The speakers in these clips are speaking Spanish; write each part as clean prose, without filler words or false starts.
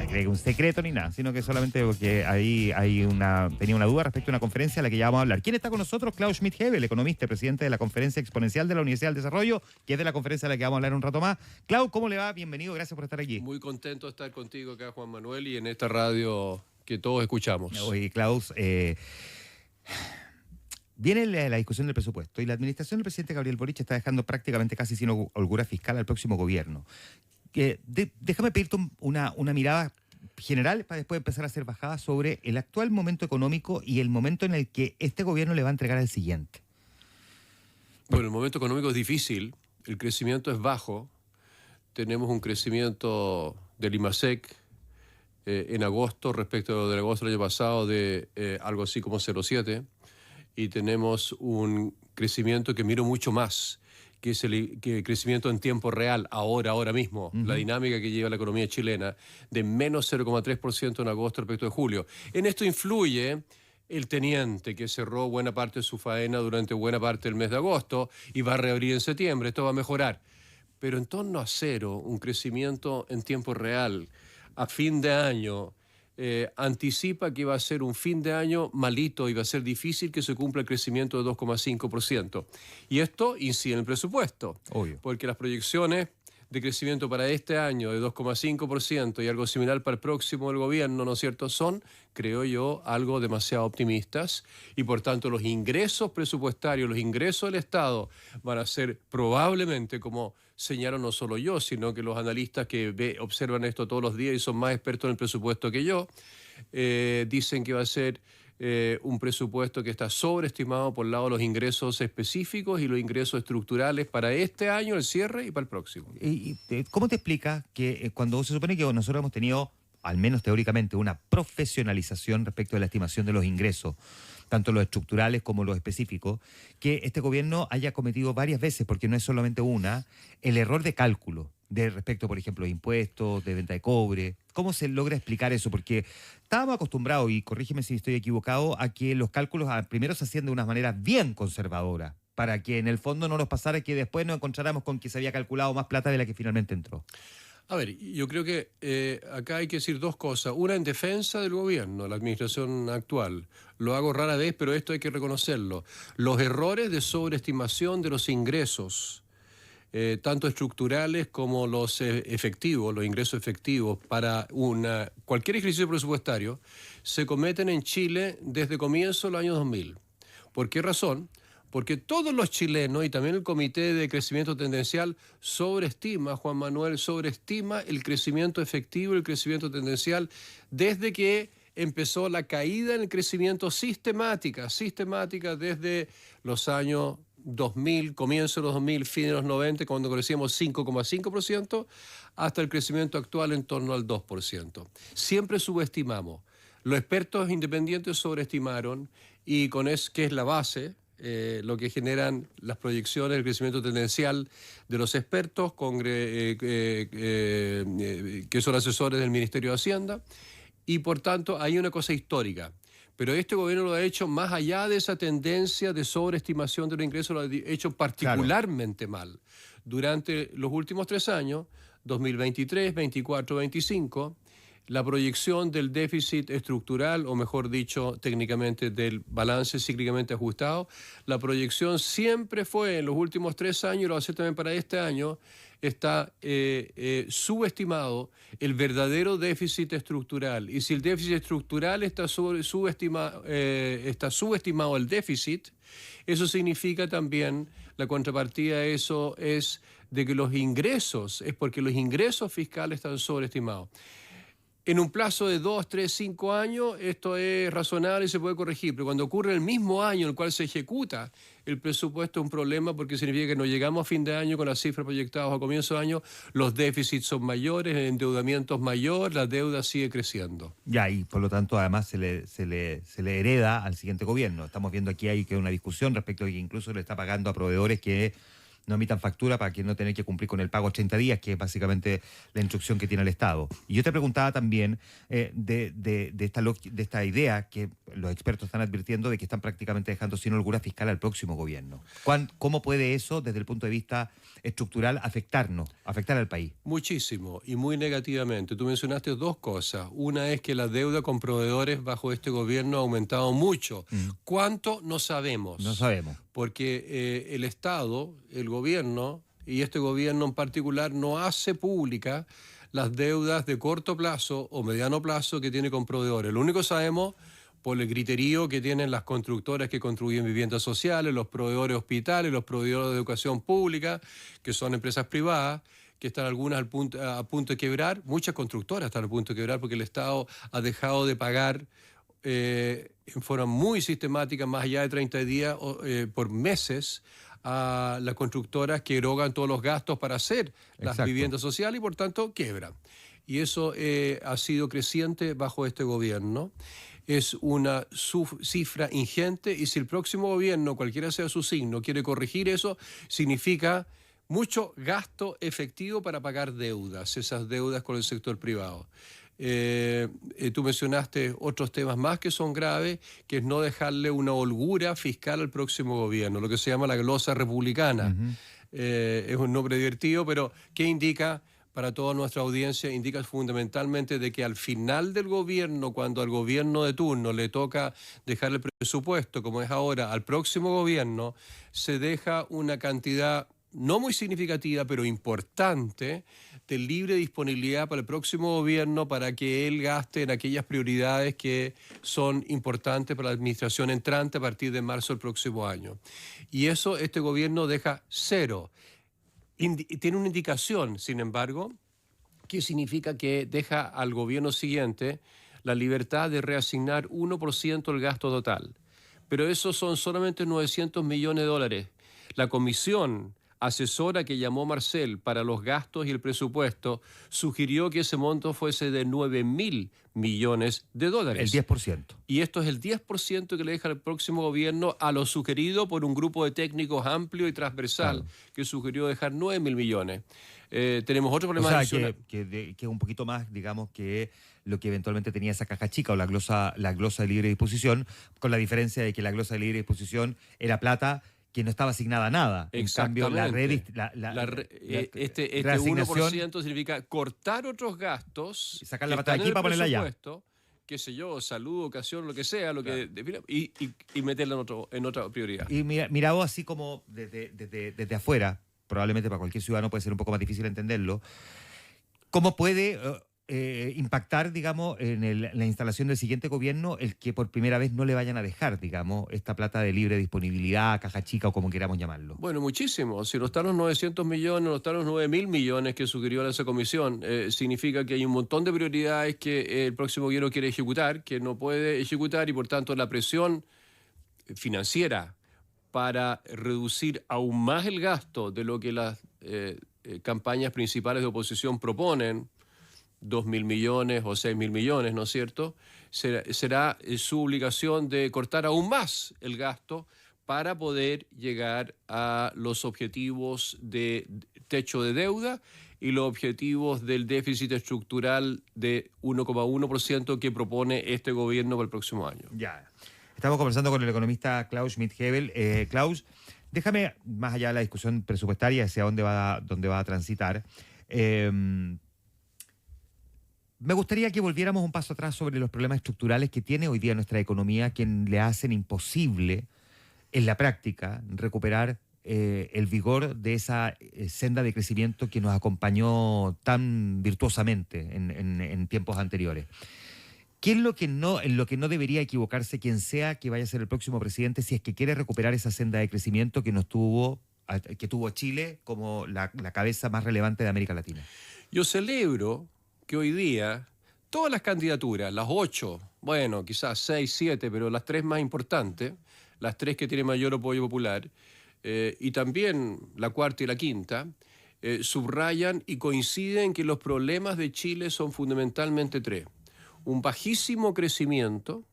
cree un secreto ni nada, sino que solamente porque ahí tenía una duda respecto a una conferencia a la que ya vamos a hablar. ¿Quién está con nosotros? Klaus Schmidt-Hebel, economista y presidente de la Conferencia Exponencial de la Universidad del Desarrollo, que es de la conferencia a la que vamos a hablar un rato más. Klaus, ¿cómo le va? Bienvenido, gracias por estar aquí. Muy contento de estar contigo acá, Juan Manuel, y en esta radio que todos escuchamos. Oye, Klaus, viene la discusión del presupuesto y la administración del presidente Gabriel Boric está dejando prácticamente casi sin holgura fiscal al próximo gobierno. Déjame pedirte una mirada general para después empezar a hacer bajadas sobre el actual momento económico y el momento en el que este gobierno le va a entregar al siguiente. Bueno, el momento económico es difícil, el crecimiento es bajo, tenemos un crecimiento del IMASEC en agosto respecto del agosto del año pasado de algo así como 0,7, y tenemos un crecimiento que miro mucho más, que es el crecimiento en tiempo real, ahora mismo, la dinámica que lleva la economía chilena, de menos 0,3% en agosto respecto de julio. En esto influye el teniente, que cerró buena parte de su faena durante buena parte del mes de agosto y va a reabrir en septiembre. Esto va a mejorar. Pero en torno a cero, un crecimiento en tiempo real, a fin de año, anticipa que va a ser un fin de año malito y va a ser difícil que se cumpla el crecimiento de 2,5%. Y esto incide en el presupuesto. Obvio. Porque las proyecciones de crecimiento para este año de 2,5% y algo similar para el próximo del gobierno, ¿no es cierto?, son, creo yo, algo demasiado optimistas, y por tanto los ingresos presupuestarios, los ingresos del Estado van a ser probablemente, como señalo no solo yo, sino que los analistas que observan esto todos los días y son más expertos en el presupuesto que yo, dicen que va a ser un presupuesto que está sobreestimado por el lado de los ingresos específicos y los ingresos estructurales para este año, el cierre, y para el próximo. ¿Cómo te explica que cuando se supone que nosotros hemos tenido, al menos teóricamente, una profesionalización respecto de la estimación de los ingresos, tanto los estructurales como los específicos, que este gobierno haya cometido varias veces, porque no es solamente una, el error de cálculo de respecto, por ejemplo, de impuestos, de venta de cobre? ¿Cómo se logra explicar eso? Porque estábamos acostumbrados, y corrígeme si estoy equivocado, a que los cálculos primero se hacían de una manera bien conservadora, para que en el fondo no nos pasara que después nos encontráramos con que se había calculado más plata de la que finalmente entró. A ver, yo creo que acá hay que decir dos cosas. Una, en defensa del gobierno, la administración actual. Lo hago rara vez, pero esto hay que reconocerlo. Los errores de sobreestimación de los ingresos, tanto estructurales como los efectivos, los ingresos efectivos para cualquier ejercicio presupuestario, se cometen en Chile desde comienzo del año 2000. ¿Por qué razón? Porque todos los chilenos y también el Comité de Crecimiento Tendencial sobreestima, Juan Manuel, sobreestima el crecimiento efectivo y el crecimiento tendencial desde que empezó la caída en el crecimiento sistemática desde los años 2000, comienzo de los 2000, fin de los 90, cuando crecíamos 5,5%, hasta el crecimiento actual en torno al 2%. Siempre subestimamos. Los expertos independientes sobreestimaron, y con eso, que es la base, lo que generan las proyecciones del crecimiento tendencial de los expertos que son asesores del Ministerio de Hacienda, y por tanto hay una cosa histórica. Pero este gobierno lo ha hecho más allá de esa tendencia de sobreestimación de los ingresos, lo ha hecho particularmente mal. Durante los últimos 3 años, 2023, 24, 25, la proyección del déficit estructural, o mejor dicho, técnicamente del balance cíclicamente ajustado, la proyección siempre fue en los últimos 3 años, y lo va a hacer también para este año, está subestimado el verdadero déficit estructural. Y si el déficit estructural está subestimado el déficit, eso significa también, la contrapartida de eso es de que los ingresos, es porque los ingresos fiscales están sobreestimados. En un plazo de 2, 3, 5 años, esto es razonable y se puede corregir, pero cuando ocurre el mismo año en el cual se ejecuta el presupuesto, es un problema, porque significa que no llegamos a fin de año con las cifras proyectadas a comienzo de año, los déficits son mayores, el endeudamiento es mayor, la deuda sigue creciendo. Ya, y por lo tanto, además, se le hereda al siguiente gobierno. Estamos viendo aquí hay que una discusión respecto de que incluso le está pagando a proveedores que no emitan factura para que no tener que cumplir con el pago 30 días, que es básicamente la instrucción que tiene el Estado. Y yo te preguntaba también de esta idea que los expertos están advirtiendo de que están prácticamente dejando sin holgura fiscal al próximo gobierno. ¿Cómo puede eso, desde el punto de vista estructural, afectar al país? Muchísimo y muy negativamente. Tú mencionaste dos cosas. Una es que la deuda con proveedores bajo este gobierno ha aumentado mucho. ¿Cuánto? No sabemos. No sabemos. Porque el Estado, el gobierno, y este gobierno en particular, no hace pública las deudas de corto plazo o mediano plazo que tiene con proveedores. Lo único que sabemos, por el griterío que tienen las constructoras que construyen viviendas sociales, los proveedores hospitales, los proveedores de educación pública, que son empresas privadas, que están algunas a punto de quebrar. Muchas constructoras están a punto de quebrar porque el Estado ha dejado de pagar en forma muy sistemática, más allá de 30 días por meses, a las constructoras que erogan todos los gastos para hacer las viviendas sociales y por tanto quiebran. Y eso ha sido creciente bajo este gobierno. Es una cifra ingente y si el próximo gobierno, cualquiera sea su signo, quiere corregir eso, significa mucho gasto efectivo para pagar deudas, esas deudas con el sector privado. Tú mencionaste otros temas más que son graves, que es no dejarle una holgura fiscal al próximo gobierno, lo que se llama la glosa republicana. Es un nombre divertido, pero ¿qué indica? Para toda nuestra audiencia, indica fundamentalmente de que al final del gobierno, cuando al gobierno de turno le toca dejar el presupuesto, como es ahora, al próximo gobierno, se deja una cantidad no muy significativa, pero importante, de libre disponibilidad para el próximo gobierno para que él gaste en aquellas prioridades que son importantes para la administración entrante a partir de marzo del próximo año. Y eso este gobierno deja cero. Tiene una indicación, sin embargo, que significa que deja al gobierno siguiente la libertad de reasignar 1% del gasto total. Pero eso son solamente 900 millones de dólares. La comisión asesora que llamó Marcel para los gastos y el presupuesto sugirió que ese monto fuese de 9.000 millones de dólares. El 10%. Y esto es el 10% que le deja al próximo gobierno a lo sugerido por un grupo de técnicos amplio y transversal, que sugirió dejar 9.000 millones. Tenemos otro problema adicional. Que es un poquito más, digamos, que lo que eventualmente tenía esa caja chica o la glosa de libre disposición, con la diferencia de que la glosa de libre disposición era plata que no estaba asignada a nada. En cambio, este 1% significa cortar otros gastos, sacar la pata de aquí para ponerla allá. Qué sé yo, salud, educación, lo que sea, y meterla en otra prioridad. Y mira vos, así como desde afuera, probablemente para cualquier ciudadano puede ser un poco más difícil entenderlo, ¿cómo puede impactar, digamos, en la instalación del siguiente gobierno el que por primera vez no le vayan a dejar, digamos, esta plata de libre disponibilidad, caja chica o como queramos llamarlo? Bueno, muchísimo. Si no están los 900 millones, no están los 9.000 millones que sugirió esa comisión, significa que hay un montón de prioridades que el próximo gobierno quiere ejecutar, que no puede ejecutar y por tanto la presión financiera para reducir aún más el gasto de lo que las campañas principales de oposición proponen, 2.000 millones o 6.000 millones, ¿no es cierto? Será su obligación de cortar aún más el gasto para poder llegar a los objetivos de techo de deuda y los objetivos del déficit estructural de 1,1% que propone este gobierno para el próximo año. Ya. Estamos conversando con el economista Klaus Schmidt-Hebel. Klaus, déjame, más allá de la discusión presupuestaria, hacia dónde va a transitar, me gustaría que volviéramos un paso atrás sobre los problemas estructurales que tiene hoy día nuestra economía, que le hacen imposible, en la práctica, recuperar el vigor de esa senda de crecimiento que nos acompañó tan virtuosamente en tiempos anteriores. ¿Qué es en lo que no debería equivocarse quien sea que vaya a ser el próximo presidente si es que quiere recuperar esa senda de crecimiento que tuvo Chile como la cabeza más relevante de América Latina? Yo celebro que hoy día todas las candidaturas, las 8, bueno, quizás 6, 7, pero las 3 más importantes, las 3 que tienen mayor apoyo popular, y también la cuarta y la quinta, subrayan y coinciden que los problemas de Chile son fundamentalmente 3. Un bajísimo crecimiento,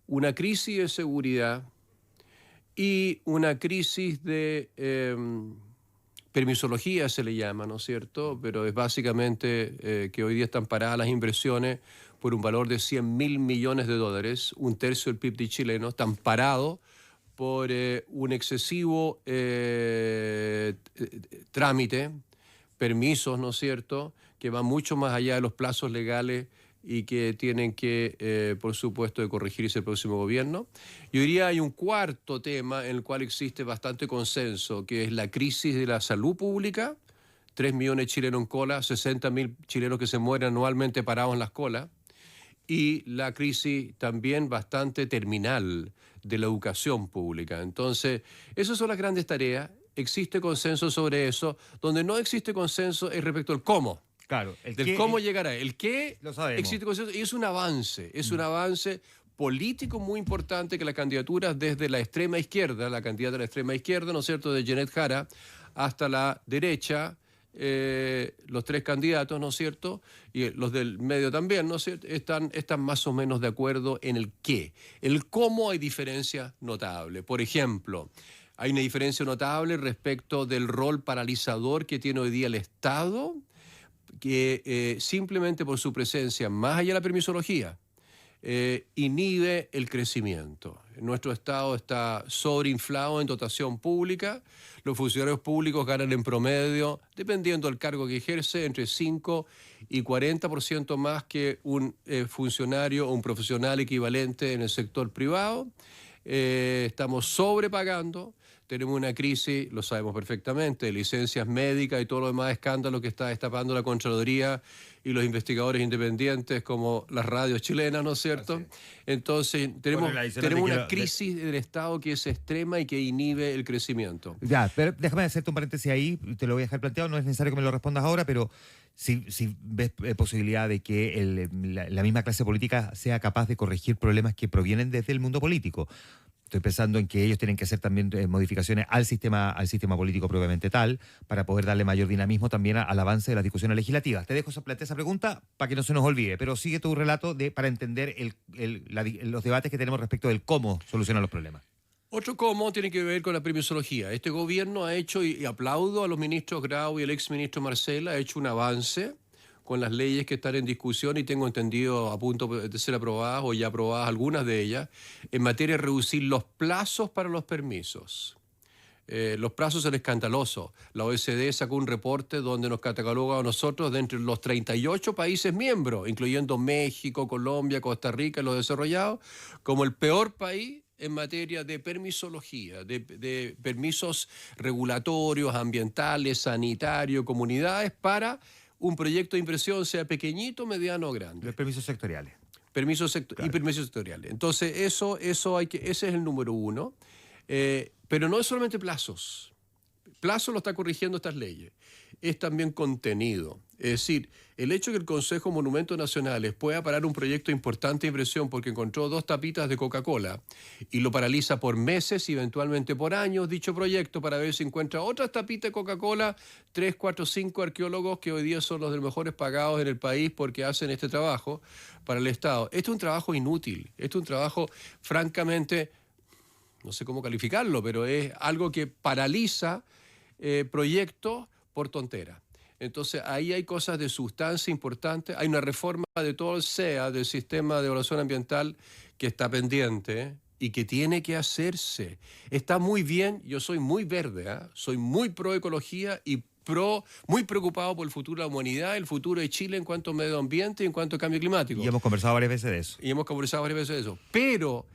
una crisis de seguridad y una crisis de permisología se le llama, ¿no es cierto? Pero es básicamente que hoy día están paradas las inversiones por un valor de 100.000 millones de dólares, un tercio del PIB chileno, están parados por un excesivo trámite, permisos, ¿no es cierto?, que van mucho más allá de los plazos legales y que tienen que, por supuesto, de corregirse el próximo gobierno. Yo diría hay un cuarto tema en el cual existe bastante consenso, que es la crisis de la salud pública. 3 millones de chilenos en cola, 60.000 chilenos que se mueren anualmente parados en las colas. Y la crisis también bastante terminal de la educación pública. Entonces, esas son las grandes tareas. Existe consenso sobre eso. Donde no existe consenso es respecto al cómo. Claro, Del cómo llegará. El qué lo sabemos. existe consenso y es un avance. Es un avance político muy importante que las candidaturas desde la extrema izquierda, la candidata de la extrema izquierda, ¿no es cierto?, de Janet Jara, hasta la derecha, los tres candidatos, ¿no es cierto?, y los del medio también, ¿no es cierto?, están más o menos de acuerdo en el qué. El cómo hay diferencias notables. Por ejemplo, hay una diferencia notable respecto del rol paralizador que tiene hoy día el Estado, que simplemente por su presencia, más allá de la permisología, inhibe el crecimiento. Nuestro Estado está sobreinflado en dotación pública. Los funcionarios públicos ganan en promedio, dependiendo del cargo que ejerce, entre 5 y 40% más que un funcionario o un profesional equivalente en el sector privado. Estamos sobrepagando. Tenemos una crisis, lo sabemos perfectamente, de licencias médicas y todo lo demás escándalo que está destapando la Contraloría y los investigadores independientes como las radios chilenas, ¿no es cierto? Entonces, tenemos una crisis del Estado que es extrema y que inhibe el crecimiento. Ya, pero déjame hacerte un paréntesis ahí, te lo voy a dejar planteado, no es necesario que me lo respondas ahora, pero si ves posibilidad de que la misma clase política sea capaz de corregir problemas que provienen desde el mundo político. Estoy pensando en que ellos tienen que hacer también modificaciones al sistema político propiamente tal, para poder darle mayor dinamismo también al avance de las discusiones legislativas. Te dejo plantear esa pregunta para que no se nos olvide, pero sigue tu relato para entender los debates que tenemos respecto del cómo solucionar los problemas. Otro cómo tiene que ver con la permisología. Este gobierno ha hecho, y aplaudo a los ministros Grau y el exministro Marcel, ha hecho un avance con las leyes que están en discusión y tengo entendido a punto de ser aprobadas o ya aprobadas algunas de ellas, en materia de reducir los plazos para los permisos. Los plazos son escandalosos. La OECD sacó un reporte donde nos cataloga a nosotros de entre los 38 países miembros, incluyendo México, Colombia, Costa Rica, los desarrollados, como el peor país en materia de permisología, de permisos regulatorios, ambientales, sanitarios, comunidades para un proyecto de inversión, sea pequeñito, mediano o grande. Los permisos sectoriales. Y permisos sectoriales. Entonces, ese es el número uno. Pero no es solamente plazos. Plazo lo está corrigiendo estas leyes. Es también contenido. Es decir, el hecho de que el Consejo de Monumentos Nacionales pueda parar un proyecto de importante inversión porque encontró 2 tapitas de Coca-Cola y lo paraliza por meses y eventualmente por años dicho proyecto para ver si encuentra otras tapitas de Coca-Cola, 3, 4, 5 arqueólogos que hoy día son los de los mejores pagados en el país porque hacen este trabajo para el Estado. Esto es un trabajo inútil. Esto es un trabajo francamente, no sé cómo calificarlo, pero es algo que paraliza proyectos por tontera. Entonces, ahí hay cosas de sustancia importante. Hay una reforma de todo el SEA, del Sistema de Evaluación Ambiental, que está pendiente y que tiene que hacerse. Está muy bien, yo soy muy verde, soy muy pro ecología y muy preocupado por el futuro de la humanidad, el futuro de Chile en cuanto a medio ambiente y en cuanto a cambio climático. Y hemos conversado varias veces de eso. Pero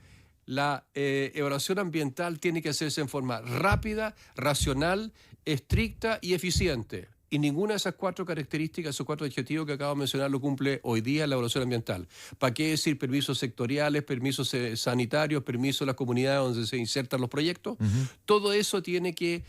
la evaluación ambiental tiene que hacerse en forma rápida, racional, estricta y eficiente. Y ninguna de esas 4 características, esos 4 adjetivos que acabo de mencionar, lo cumple hoy día la evaluación ambiental. ¿Para qué decir permisos sectoriales, permisos sanitarios, permisos de las comunidades donde se insertan los proyectos? Todo eso tiene que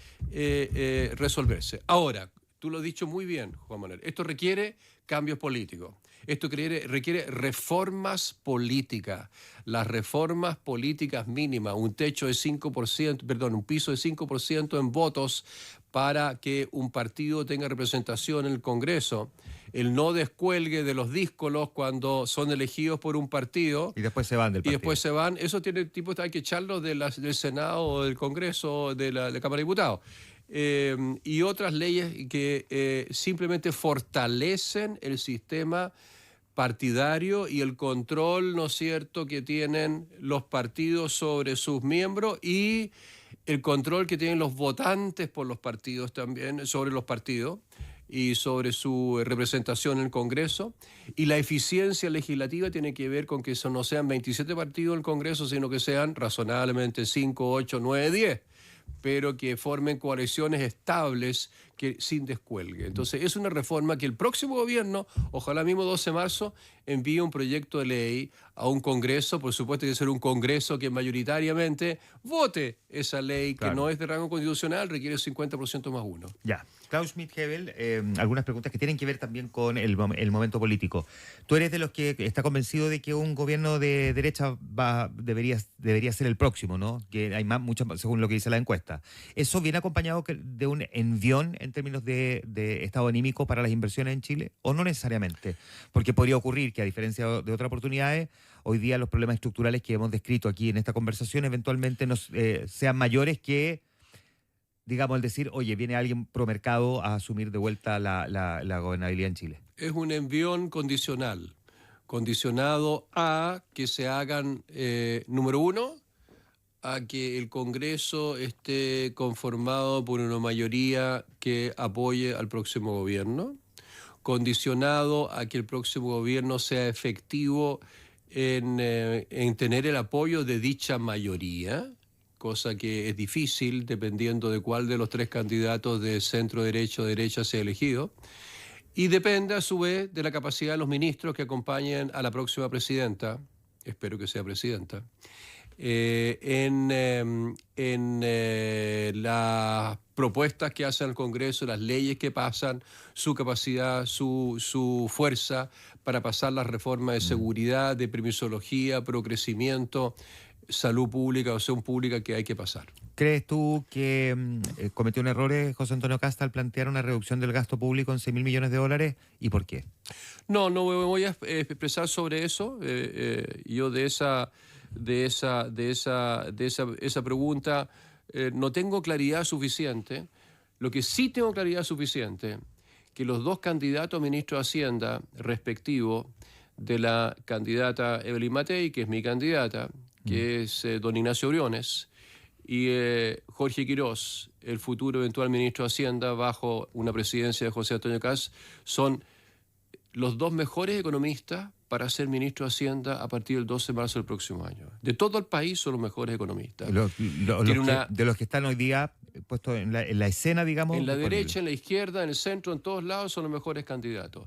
resolverse. Ahora, tú lo has dicho muy bien, Juan Manuel, esto requiere cambios políticos. Esto requiere reformas políticas. Las reformas políticas mínimas, un techo de 5%, un piso de 5% en votos para que un partido tenga representación en el Congreso, el no descuelgue de los díscolos cuando son elegidos por un partido. Y después se van del partido. Eso hay que echarlo del Senado o del Congreso, de la Cámara de Diputados. y otras leyes que simplemente fortalecen el sistema partidario y el control, ¿no es cierto?, que tienen los partidos sobre sus miembros y el control que tienen los votantes por los partidos también, sobre los partidos y sobre su representación en el Congreso. Y la eficiencia legislativa tiene que ver con que eso no sean 27 partidos en el Congreso, sino que sean razonablemente 5, 8, 9, 10, pero que formen coaliciones estables que sin descuelgue. Entonces, es una reforma que el próximo gobierno, ojalá mismo 12 de marzo, envíe un proyecto de ley a un Congreso. Por supuesto, tiene que ser un Congreso que mayoritariamente vote esa ley, que no es de rango constitucional, requiere 50% más uno. Ya. Klaus Schmidt-Hebel, algunas preguntas que tienen que ver también con el momento político. ¿Tú eres de los que está convencido de que un gobierno de derecha debería ser el próximo, ¿no? Que hay muchas, según lo que dice la encuesta. ¿Eso viene acompañado de un envión en términos de estado anímico para las inversiones en Chile? ¿O no necesariamente? Porque podría ocurrir que, a diferencia de otras oportunidades, hoy día los problemas estructurales que hemos descrito aquí en esta conversación eventualmente sean mayores que, digamos, el decir, oye, viene alguien pro mercado a asumir de vuelta la gobernabilidad en Chile. Es un envión condicional, condicionado a que se hagan, número uno, a que el Congreso esté conformado por una mayoría que apoye al próximo gobierno, condicionado a que el próximo gobierno sea efectivo en tener el apoyo de dicha mayoría, cosa que es difícil dependiendo de cuál de los tres candidatos de centro-derecha o derecha sea elegido, y depende a su vez de la capacidad de los ministros que acompañen a la próxima presidenta, espero que sea presidenta, en las propuestas que hacen al Congreso, las leyes que pasan, su capacidad, su fuerza para pasar las reformas de seguridad, de permisología, procrecimiento, salud pública, opción pública que hay que pasar. ¿Crees tú que cometió un error José Antonio Kast al plantear una reducción del gasto público en $6.000 millones? ¿Y por qué? No me voy a expresar sobre eso. Yo de esa pregunta no tengo claridad suficiente. Lo que sí tengo claridad suficiente, que los dos candidatos a ministro de Hacienda respectivos de la candidata Evelyn Matei, que es mi candidata, que es don Ignacio Briones, y Jorge Quirós, el futuro eventual ministro de Hacienda bajo una presidencia de José Antonio Kast, son los dos mejores economistas para ser ministro de Hacienda a partir del 12 de marzo del próximo año. De todo el país son los mejores economistas. De los que están hoy día puestos en la escena, digamos. En la derecha, en la izquierda, en el centro, en todos lados son los mejores candidatos.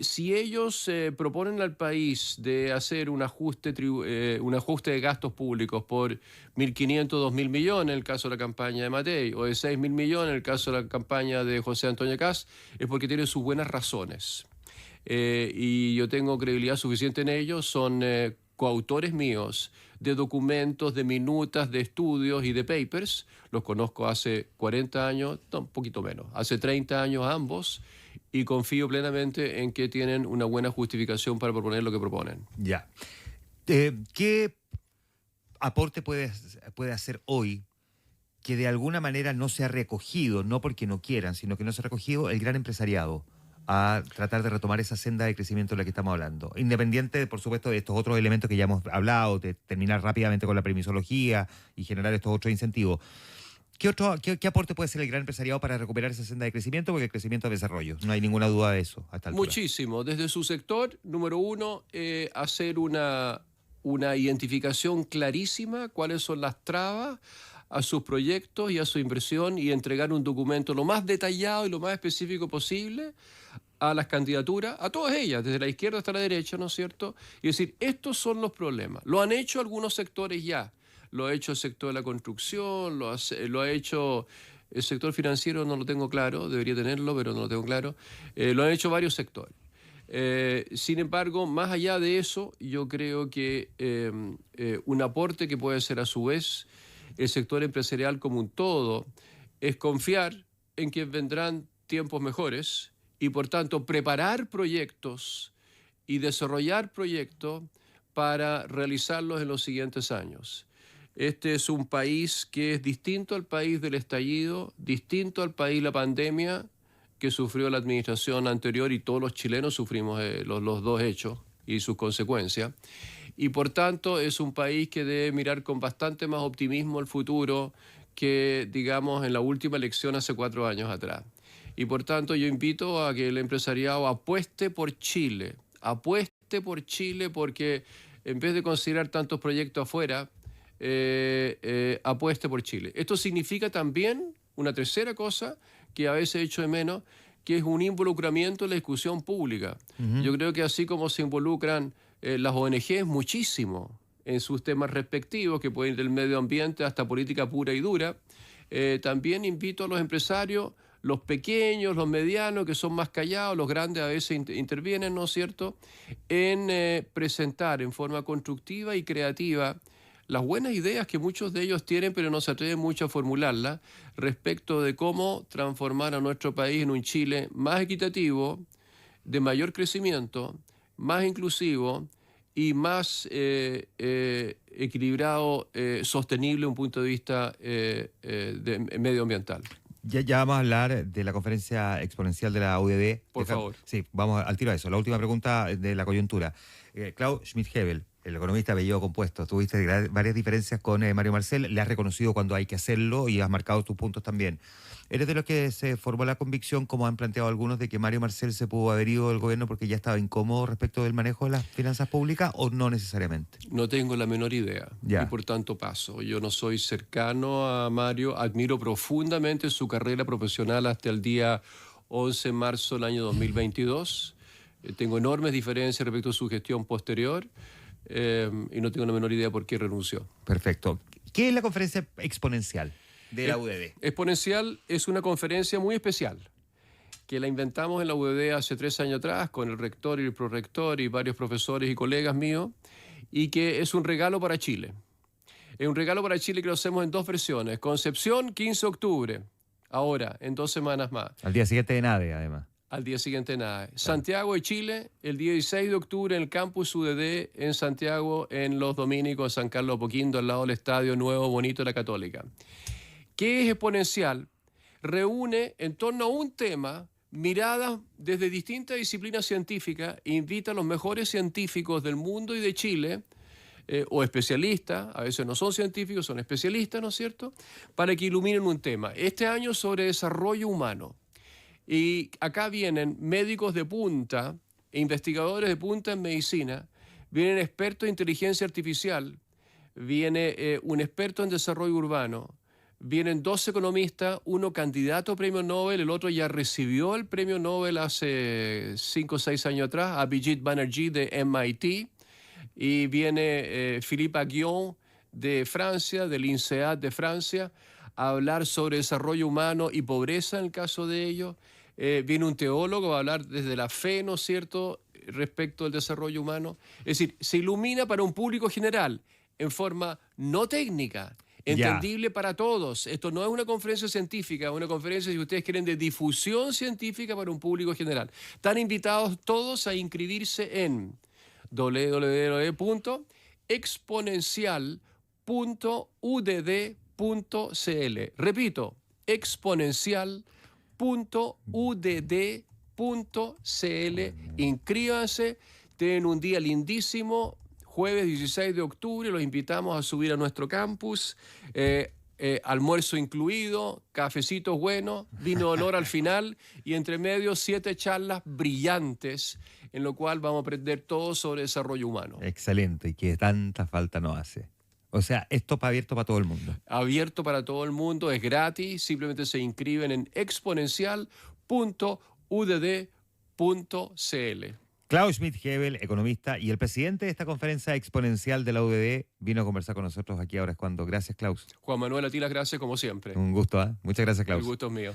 Si ellos proponen al país de hacer un ajuste de gastos públicos por 1.500, 2.000 millones en el caso de la campaña de Matei, o de 6.000 millones en el caso de la campaña de José Antonio Kast, es porque tienen sus buenas razones. Y yo tengo credibilidad suficiente en ellos, son coautores míos de documentos, de minutas, de estudios y de papers. Los conozco hace 40 años, no, un poquito menos, hace 30 años ambos, y confío plenamente en que tienen una buena justificación para proponer lo que proponen. Ya. ¿Qué aporte puede hacer hoy que de alguna manera no se ha recogido, no porque no quieran, sino que no se ha recogido el gran empresariado a tratar de retomar esa senda de crecimiento de la que estamos hablando? Independiente, por supuesto, de estos otros elementos que ya hemos hablado, de terminar rápidamente con la permisología y generar estos otros incentivos. ¿Qué aporte puede hacer el gran empresariado para recuperar esa senda de crecimiento? Porque el crecimiento es desarrollo, no hay ninguna duda de eso hasta el altura. Muchísimo. Desde su sector, número uno, hacer una identificación clarísima, cuáles son las trabas a sus proyectos y a su inversión, y entregar un documento lo más detallado y lo más específico posible a las candidaturas, a todas ellas, desde la izquierda hasta la derecha, ¿no es cierto? Y decir, estos son los problemas. Lo han hecho algunos sectores ya. Lo ha hecho el sector de la construcción, lo ha hecho el sector financiero, no lo tengo claro, debería tenerlo, pero no lo tengo claro. Lo han hecho varios sectores. Sin embargo, más allá de eso, yo creo que un aporte que puede ser a su vez el sector empresarial como un todo es confiar en que vendrán tiempos mejores y, por tanto, preparar proyectos y desarrollar proyectos para realizarlos en los siguientes años. Este es un país que es distinto al país del estallido, distinto al país de la pandemia que sufrió la administración anterior, y todos los chilenos sufrimos los dos hechos y sus consecuencias. Y por tanto es un país que debe mirar con bastante más optimismo el futuro que, digamos, en la última elección hace 4 años atrás. Y por tanto yo invito a que el empresariado apueste por Chile, porque en vez de considerar tantos proyectos afuera, apueste por Chile. Esto significa también una tercera cosa que a veces echo de menos, que es un involucramiento en la discusión pública. Yo creo que así como se involucran las ONGs muchísimo en sus temas respectivos, que pueden ir del medio ambiente hasta política pura y dura, también invito a los empresarios, los pequeños, los medianos, que son más callados, los grandes a veces intervienen, ¿no es cierto?, en presentar en forma constructiva y creativa las buenas ideas que muchos de ellos tienen, pero no se atreven mucho a formularlas, respecto de cómo transformar a nuestro país en un Chile más equitativo, de mayor crecimiento, más inclusivo y más equilibrado, sostenible desde un punto de vista medioambiental. Ya vamos a hablar de la conferencia exponencial de la UDD. Por favor. Sí, vamos al tiro a eso. La última pregunta de la coyuntura. Klaus Schmidt-Hebel, el economista apellido compuesto, tuviste varias diferencias con Mario Marcel, le has reconocido cuando hay que hacerlo y has marcado tus puntos también. ¿Eres de los que se formó la convicción, como han planteado algunos, de que Mario Marcel se pudo haber ido del gobierno porque ya estaba incómodo respecto del manejo de las finanzas públicas, o no necesariamente? No tengo la menor idea, Ya. y por tanto paso. Yo no soy cercano a Mario, admiro profundamente su carrera profesional hasta el día 11 de marzo del año 2022. Tengo enormes diferencias respecto a su gestión posterior, y no tengo la menor idea por qué renunció. Perfecto. ¿Qué es la conferencia exponencial de la UDD? Exponencial es una conferencia muy especial, que la inventamos en la UDD hace 3 años atrás, con el rector y el prorector y varios profesores y colegas míos, y que es un regalo para Chile. Es un regalo para Chile que lo hacemos en 2 versiones. Concepción, 15 de octubre, ahora, en 2 semanas más. Al día siguiente de NADE, además. Al día siguiente nada. Claro. Santiago de Chile, el 16 de octubre en el campus UDD en Santiago, en Los Dominicos, San Carlos de Apoquindo, al lado del estadio nuevo, bonito de la Católica. ¿Qué es exponencial? Reúne en torno a un tema miradas desde distintas disciplinas científicas e invita a los mejores científicos del mundo y de Chile, o especialistas, a veces no son científicos, son especialistas, ¿no es cierto?, para que iluminen un tema. Este año sobre desarrollo humano. Y acá vienen médicos de punta, investigadores de punta en medicina, vienen expertos en inteligencia artificial, viene un experto en desarrollo urbano, vienen 2 economistas, uno candidato a premio Nobel, el otro ya recibió el premio Nobel hace 5 o 6 años atrás, Abhijit Banerjee de MIT, y viene Philippe Aghion de Francia, del INSEAD de Francia, a hablar sobre desarrollo humano y pobreza en el caso de ellos. Viene un teólogo, va a hablar desde la fe, ¿no es cierto?, respecto al desarrollo humano. Es decir, se ilumina para un público general, en forma no técnica, entendible para todos. Esto no es una conferencia científica, es una conferencia, si ustedes quieren, de difusión científica para un público general. Están invitados todos a inscribirse en www.exponencial.udd.cl. Repito, exponencial.udd.cl. Inscríbanse, tienen un día lindísimo, jueves 16 de octubre, los invitamos a subir a nuestro campus, almuerzo incluido, cafecitos buenos, vino de honor al final, y entre medio 7 charlas brillantes, en lo cual vamos a aprender todo sobre desarrollo humano. Excelente, y que tanta falta nos hace. O sea, esto abierto para todo el mundo. Abierto para todo el mundo, es gratis, simplemente se inscriben en exponencial.udd.cl. Klaus Schmidt-Hebel, economista y el presidente de esta conferencia exponencial de la UDD, vino a conversar con nosotros aquí Ahora es Cuando. Gracias, Klaus. Juan Manuel, a ti las gracias como siempre. Un gusto, ¿eh? Muchas gracias, Klaus. El gusto es mío.